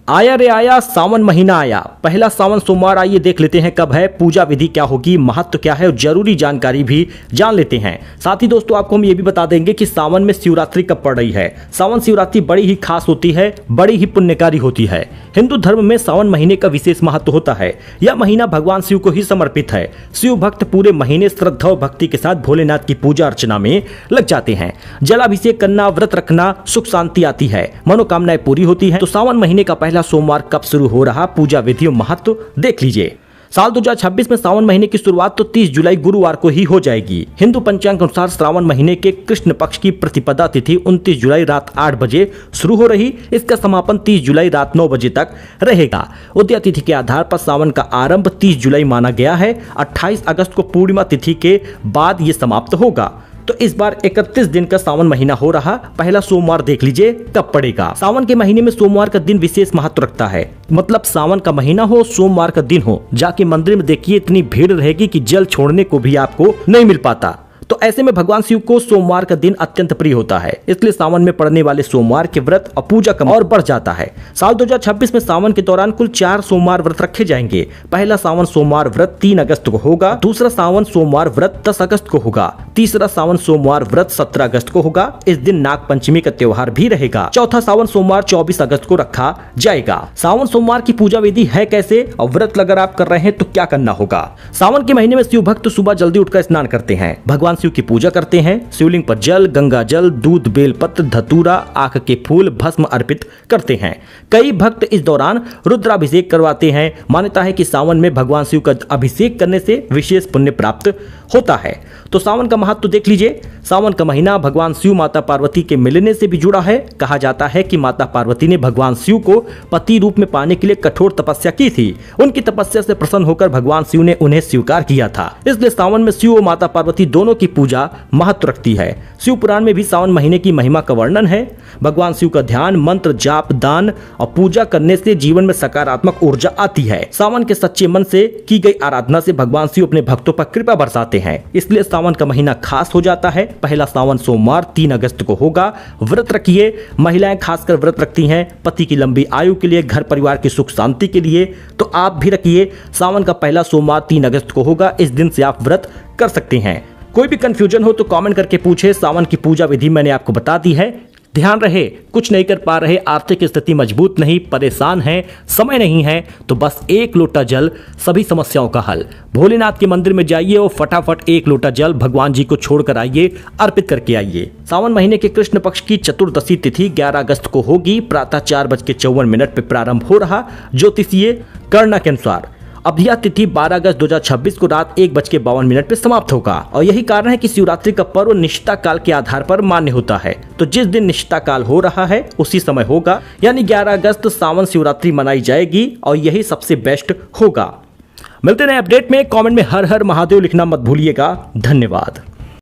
आया रे आया, सावन महीना आया। पहला सावन सोमवार, आइए देख लेते हैं कब है, पूजा विधि क्या होगी, महत्व क्या है और जरूरी जानकारी भी जान लेते हैं। साथ ही दोस्तों आपको हम ये भी बता देंगे कि सावन में शिवरात्रि कब पड़ रही है। सावन शिवरात्रि बड़ी ही खास होती है, बड़ी ही पुण्यकारी होती है। हिंदू धर्म में सावन महीने का विशेष महत्व होता है। यह महीना भगवान शिव को ही समर्पित है। शिव भक्त पूरे महीने श्रद्धा और भक्ति के साथ भोलेनाथ की पूजा अर्चना में लग जाते हैं। जलाभिषेक करना, व्रत रखना, सुख शांति आती है, मनोकामनाएं पूरी होती है। तो सावन महीने का पहला सोमवार कब शुरू हो रहा, पूजा विधि और महत्व देख लीजिए। साल 2026 में सावन महीने की शुरुआत तो 30 जुलाई गुरुवार को ही हो जाएगी। हिंदू पंचांग के अनुसार श्रावण महीने के कृष्ण पक्ष की प्रतिपदा तिथि 29 जुलाई रात 8 बजे शुरू हो रही। इसका समापन 30 जुलाई रात 9 बजे तक रहेगा। उदया तिथि के आधार पर सावन का आरंभ 30 जुलाई माना गया है। 28 अगस्त को पूर्णिमा तिथि के बाद ये समाप्त होगा। तो इस बार 31 दिन का सावन महीना हो रहा। पहला सोमवार देख लीजिए कब पड़ेगा। सावन के महीने में सोमवार का दिन विशेष महत्व रखता है। मतलब सावन का महीना हो, सोमवार का दिन हो, जाके मंदिर में देखिए इतनी भीड़ रहेगी कि जल छोड़ने को भी आपको नहीं मिल पाता। तो ऐसे में भगवान शिव को सोमवार का दिन अत्यंत प्रिय होता है, इसलिए सावन में पड़ने वाले सोमवार के व्रत और पूजा का और बढ़ जाता है। साल 2026 में सावन के दौरान कुल 4 सोमवार व्रत रखे जाएंगे। पहला सावन सोमवार व्रत 3 अगस्त को होगा, दूसरा सावन सोमवार व्रत 10 अगस्त को होगा, तीसरा सावन सोमवार व्रत 17 अगस्त को होगा। इस दिन नाग पंचमी का त्योहार भी रहेगा। चौथा सावन सोमवार 24 अगस्त को रखा जाएगा। सावन सोमवार की पूजा विधि है कैसे और व्रत अगर आप कर रहे हैं तो क्या करना होगा। सावन के महीने में शिव भक्त सुबह जल्दी उठकर स्नान करते हैं, भगवान शिव की पूजा करते हैं। शिवलिंग पर जल, गंगा जल, दूध, बेलपत्र, धतूरा, आक के फूल, भस्म अर्पित करते हैं। कई भक्त इस दौरान रुद्राभिषेक करवाते हैं। मान्यता है कि सावन में भगवान शिव का अभिषेक करने से विशेष पुण्य प्राप्त होता है। तो सावन का महत्व देख लीजिए। सावन का महीना भगवान शिव माता पार्वती के मिलने से भी जुड़ा है। कहा जाता है कि माता पार्वती ने भगवान शिव को पति रूप में पाने के लिए कठोर तपस्या की थी। उनकी तपस्या से प्रसन्न होकर भगवान शिव ने उन्हें स्वीकार किया था। इसलिए सावन में शिव और माता पार्वती दोनों की पूजा महत्व रखती है। शिव पुराण में भी सावन महीने की महिमा का वर्णन है। भगवान शिव का ध्यान, मंत्र जाप, दान और पूजा करने से जीवन में सकारात्मक ऊर्जा आती है। सावन के सच्चे मन से की गई आराधना से भगवान शिव अपने भक्तों पर कृपा बरसाते हैं। इसलिए सावन का महीना खास हो जाता है। पहला सावन सोमवार 3 अगस्त को होगा। व्रत रखिए। महिलाएं खासकर व्रत रखती हैं पति की लंबी आयु के लिए, घर परिवार की सुख शांति के लिए। तो आप भी रखिए। सावन का पहला सोमवार 3 अगस्त को होगा। इस दिन से आप व्रत कर सकते हैं। कोई भी कंफ्यूजन हो तो कमेंट करके पूछे। सावन की पूजा विधि मैंने आपको बता दी है। ध्यान रहे, कुछ नहीं कर पा रहे, आर्थिक स्थिति मजबूत नहीं, परेशान हैं, समय नहीं है, तो बस 1 लोटा जल सभी समस्याओं का हल। भोलेनाथ के मंदिर में जाइए और फटाफट 1 लोटा जल भगवान जी को छोड़कर आइए, अर्पित करके आइए। सावन महीने के कृष्ण पक्ष की चतुर्दशी तिथि 11 अगस्त को होगी। प्रातः 4:54 पे प्रारंभ हो रहा ज्योतिषीय गणना के अनुसार। अब यह तिथि 12 अगस्त 2026 को रात 1:52 पे समाप्त होगा। और यही कारण है कि शिवरात्रि का पर्व निश्चित काल के आधार पर मान्य होता है। तो जिस दिन निश्चित काल हो रहा है उसी समय होगा, यानी 11 अगस्त सावन शिवरात्रि मनाई जाएगी और यही सबसे बेस्ट होगा। मिलते हैं अपडेट में। कमेंट में हर हर महादेव लिखना मत भूलिएगा। धन्यवाद।